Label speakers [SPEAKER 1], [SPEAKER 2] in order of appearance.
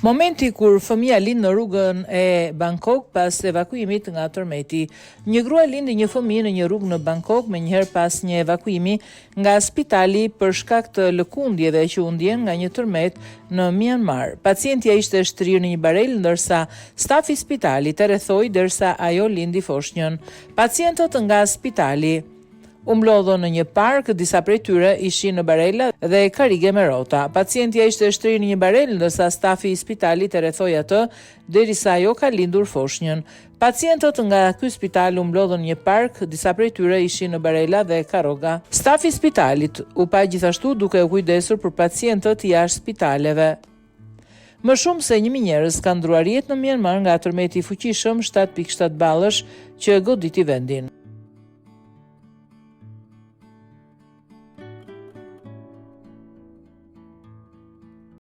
[SPEAKER 1] Momenti kur fëmia lind në rrugën e Bangkok pas evakuimit nga tërmeti. Një grua lindi një fëmijë në një rrugë në Bangkok menjëherë pas një evakuimi nga spitali për shkak të lëkundjeve që u ndjen nga një tërmet në Myanmar. Pacientja ishte shtrirë në një barel ndërsa stafi i spitalit e rrethoi derisa ajo lindi foshnjën. Pacientët nga spitali u mblodhën në një park, disa prej tyre ishin në barela dhe karige me rrota. Pacientja ishte shtrirë në një barel ndërsa stafi i spitalit e rrethoi atë derisa ajo ka lindur foshnjën. Pacientët nga ky spital u mblodhën në një park, disa prej tyre ishin në barela dhe karroga. Stafi i spitalit u pa gjithashtu duke u kujdesur për pacientët jashtë spitaleve. Më shumë se 1000 njerëz kanë ndruar jetë në Myanmar nga tërmeti i fuqishëm 7.7 ballësh që goditi vendin.